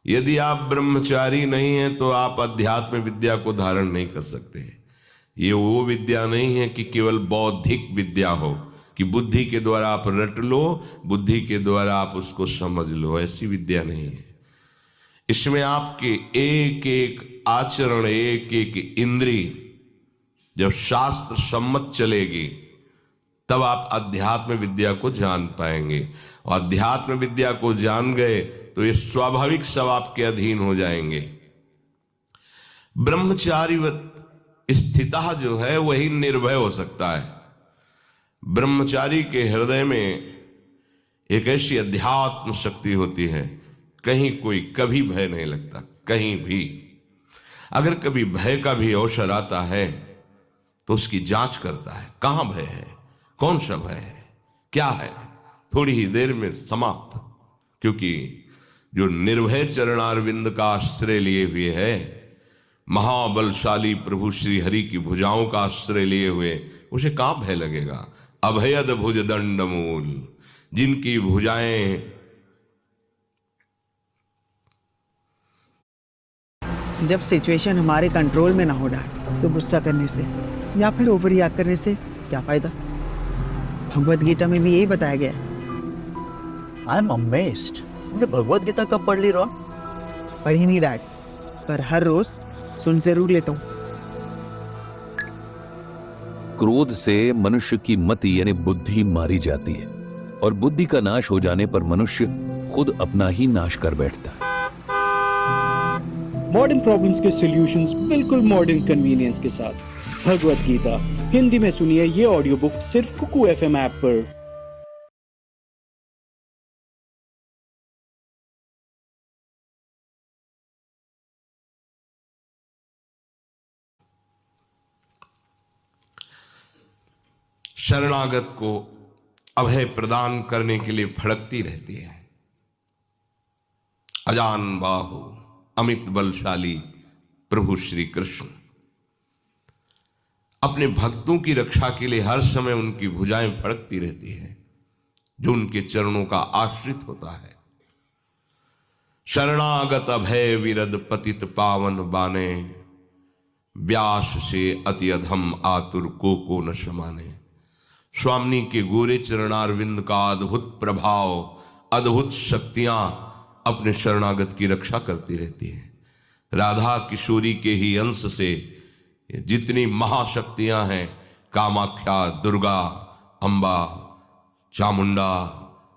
यदि आप ब्रह्मचारी नहीं हैं तो आप अध्यात्म विद्या को धारण नहीं कर सकते। ये वो विद्या नहीं है कि केवल बौद्धिक विद्या हो, कि बुद्धि के द्वारा आप रट लो, बुद्धि के द्वारा आप उसको समझ लो। ऐसी विद्या नहीं है। इसमें आपके एक एक आचरण, एक एक इंद्रिय जब शास्त्र सम्मत चलेगी तब आप अध्यात्म विद्या को जान पाएंगे। और अध्यात्म विद्या को जान गए तो ये स्वाभाविक सब आपके अधीन हो जाएंगे। ब्रह्मचारीवत स्थिता जो है वही निर्भय हो सकता है। ब्रह्मचारी के हृदय में एक ऐसी अध्यात्म शक्ति होती है, कहीं कोई कभी भय नहीं लगता, कहीं भी। अगर कभी भय का भी अवसर आता है तो उसकी जांच करता है, कहां भय है, कौन सा भय है, क्या है, थोड़ी ही देर में समाप्त। क्योंकि जो निर्भय चरणारविंद का आश्रय लिए हुए है, महाबलशाली प्रभु श्री हरि की भुजाओं का आश्रय लिए हुए, उसे कहां भय लगेगा। अभयद भुज दंड मूल, जिनकी भुजाएं जब सिचुएशन हमारे कंट्रोल में ना हो डैड, तो गुस्सा करने से या फिर ओवर रिएक्ट करने से क्या फायदा। भगवत गीता में भी यही बताया गया है। I am amazed. तुमने भगवत गीता कब पढ़ ली रॉन? पढ़ी नहीं डैड, पर हर रोज सुन जरूर लेता हूँ। क्रोध से मनुष्य की मति यानी बुद्धि मारी जाती है, और बुद्धि का नाश हो जाने पर मनुष्य खुद अपना ही नाश कर बैठता है। मॉडर्न प्रॉब्लम्स के सॉल्यूशंस बिल्कुल मॉडर्न कन्वीनियंस के साथ। भगवत गीता हिंदी में सुनिए ये ऑडियो बुक सिर्फ कुकू एफएम ऐप पर। शरणागत को अभय प्रदान करने के लिए फड़कती रहती है। अजान बाहु अमित बलशाली प्रभु श्री कृष्ण अपने भक्तों की रक्षा के लिए हर समय उनकी भुजाएं फड़कती रहती है, जो उनके चरणों का आश्रित होता है। शरणागत अभय विरद पतित पावन बाने, व्यास से अति अधम आतुर को न समाने। स्वामी के गोरे चरणारविंद का अद्भुत प्रभाव, अद्भुत शक्तियां अपने शरणागत की रक्षा करती रहती हैं। राधा किशोरी के ही अंश से जितनी महाशक्तियां हैं, कामाख्या, दुर्गा, अंबा, चामुंडा,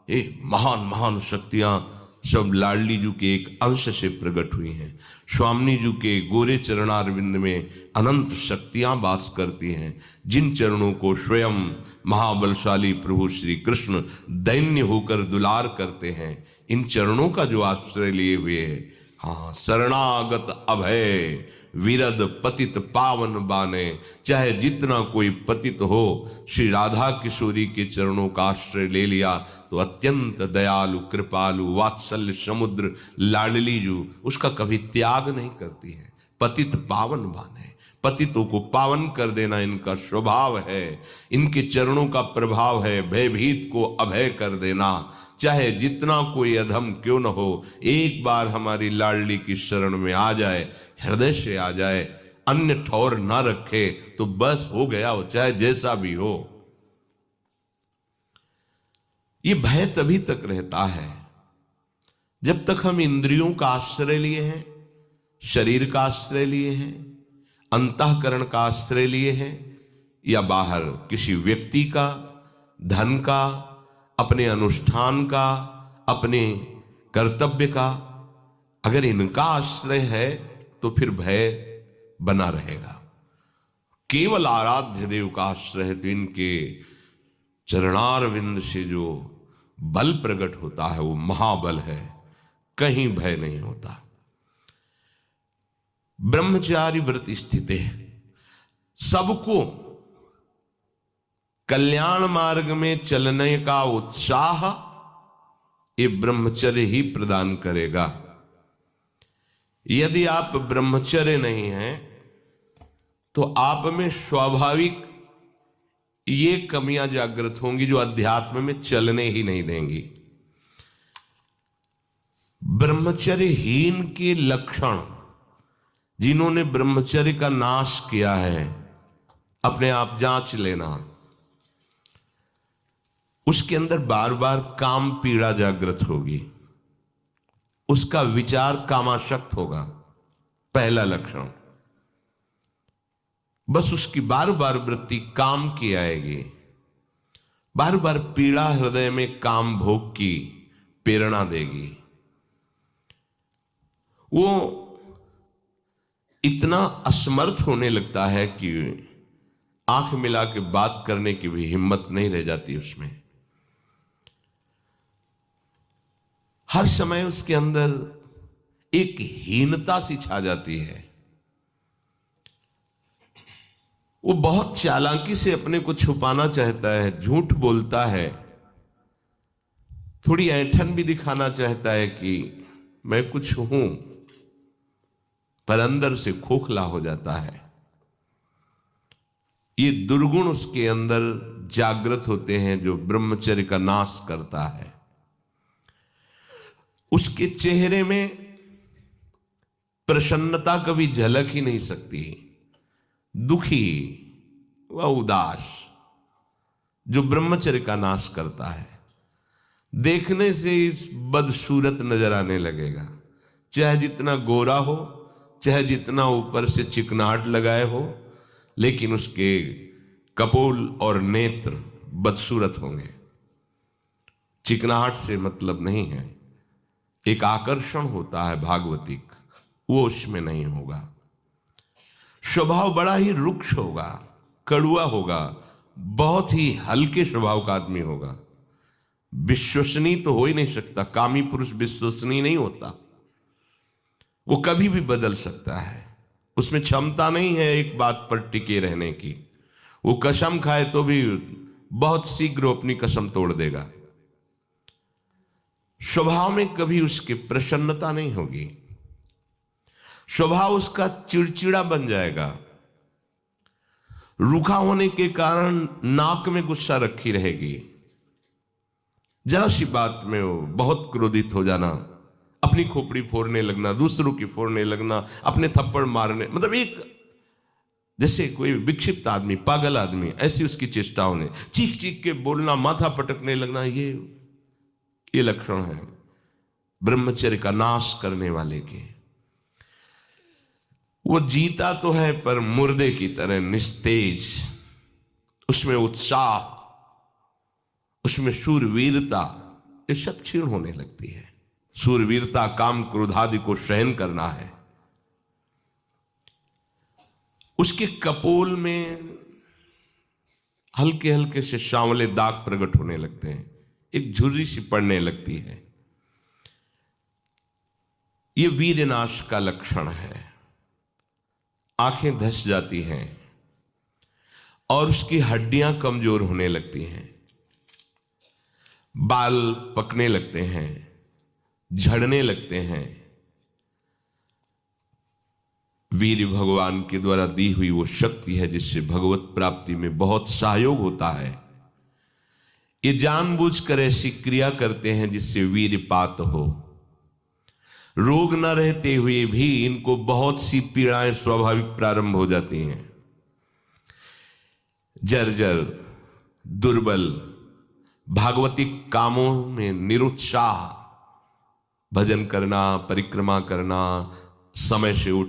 ये महान महान शक्तियां सब लाडली जी के एक अंश से प्रकट हुई हैं। स्वामी जी के गोरे चरणारविंद में अनंत शक्तियां वास करती हैं, जिन चरणों को स्वयं महाबलशाली प्रभु श्री कृष्ण दैन्य होकर दुलार करते हैं। इन चरणों का जो आश्रय लिए हुए है, हाँ, शरणागत अभय विरद पतित पावन बाने। चाहे जितना कोई पतित हो, श्री राधा किशोरी के चरणों का आश्रय ले लिया तो अत्यंत दयालु कृपालु वात्सल्य समुद्र लाडली जो उसका कभी त्याग नहीं करती है। पतित पावन बाने, पतितों को पावन कर देना इनका स्वभाव है, इनके चरणों का प्रभाव है। भयभीत को अभय कर देना, चाहे जितना कोई अधम क्यों न हो, एक बार हमारी लाडली की शरण में आ जाए, हृदय से आ जाए, अन्य ठौर ना रखे तो बस हो गया, हो चाहे जैसा भी हो। ये भय तभी तक रहता है जब तक हम इंद्रियों का आश्रय लिए हैं, शरीर का आश्रय लिए हैं, अंतःकरण का आश्रय लिए हैं, या बाहर किसी व्यक्ति का, धन का, अपने अनुष्ठान का, अपने कर्तव्य का। अगर इनका आश्रय है तो फिर भय बना रहेगा। केवल आराध्य देव का आश्रय है तो इनके चरणारविंद से जो बल प्रकट होता है वो महाबल है, कहीं भय नहीं होता। ब्रह्मचारी व्रत स्थित है, सबको कल्याण मार्ग में चलने का उत्साह ये ब्रह्मचर्य ही प्रदान करेगा। यदि आप ब्रह्मचर्य नहीं हैं तो आप में स्वाभाविक ये कमियां जागृत होंगी जो अध्यात्म में चलने ही नहीं देंगी। ब्रह्मचर्यहीन के लक्षण, जिन्होंने ब्रह्मचर्य का नाश किया है, अपने आप जांच लेना। उसके अंदर बार बार काम पीड़ा जागृत होगी, उसका विचार कामाशक्त होगा, पहला लक्षण। बस उसकी बार बार वृत्ति काम की आएगी, बार बार पीड़ा हृदय में काम भोग की प्रेरणा देगी। वो इतना असमर्थ होने लगता है कि आंख मिला के बात करने की भी हिम्मत नहीं रह जाती उसमें। हर समय उसके अंदर एक हीनता सी छा जाती है। वो बहुत चालाकी से अपने को छुपाना चाहता है, झूठ बोलता है, थोड़ी ऐंठन भी दिखाना चाहता है कि मैं कुछ हूं, पर अंदर से खोखला हो जाता है। ये दुर्गुण उसके अंदर जागृत होते हैं जो ब्रह्मचर्य का नाश करता है। उसके चेहरे में प्रसन्नता कभी झलक ही नहीं सकती, दुखी व उदास, जो ब्रह्मचर्य का नाश करता है। देखने से इस बदसूरत नजर आने लगेगा, चाहे जितना गोरा हो, चाहे जितना ऊपर से चिकनाहट लगाए हो, लेकिन उसके कपोल और नेत्र बदसूरत होंगे। चिकनाहट से मतलब नहीं है, एक आकर्षण होता है भागवतिक, वो उसमें नहीं होगा। स्वभाव बड़ा ही रुक्ष होगा, कड़ुआ होगा, बहुत ही हल्के स्वभाव का आदमी होगा। विश्वसनीय तो हो ही नहीं सकता, कामी पुरुष विश्वसनीय नहीं होता, वो कभी भी बदल सकता है। उसमें क्षमता नहीं है एक बात पर टिके रहने की। वो कसम खाए तो भी बहुत शीघ्र अपनी कसम तोड़ देगा। स्वभाव में कभी उसकी प्रसन्नता नहीं होगी, स्वभाव उसका चिड़चिड़ा बन जाएगा। रूखा होने के कारण नाक में गुस्सा रखी रहेगी, जरा सी बात में वो बहुत क्रोधित हो जाना, अपनी खोपड़ी फोड़ने लगना, दूसरों की फोड़ने लगना, अपने थप्पड़ मारने, मतलब एक जैसे कोई विक्षिप्त आदमी, पागल आदमी, ऐसी उसकी चेष्टाओं ने चीख चीख के बोलना, माथा पटकने लगना, ये लक्षण है ब्रह्मचर्य का नाश करने वाले के। वो जीता तो है पर मुर्दे की तरह निस्तेज, उसमें उत्साह, उसमें शूरवीरता, ये सब क्षीण होने लगती है। शूरवीरता काम क्रोध आदि को सहन करना है। उसके कपोल में हल्के हल्के से सांवले दाग प्रकट होने लगते हैं, एक झुर्री सी पड़ने लगती है। ये वीरनाश का लक्षण है। आंखें धस जाती हैं और उसकी हड्डियां कमजोर होने लगती हैं, बाल पकने लगते हैं, झड़ने लगते हैं। वीर भगवान के द्वारा दी हुई वो शक्ति है जिससे भगवत प्राप्ति में बहुत सहयोग होता है। ये जानबूझकर ऐसी क्रिया करते हैं जिससे वीरपात हो। रोग न रहते हुए भी इनको बहुत सी पीड़ाएं स्वाभाविक प्रारंभ हो जाती हैं। जर्जर, दुर्बल, भागवतिक कामों में निरुत्साह, भजन करना, परिक्रमा करना, समय से उठ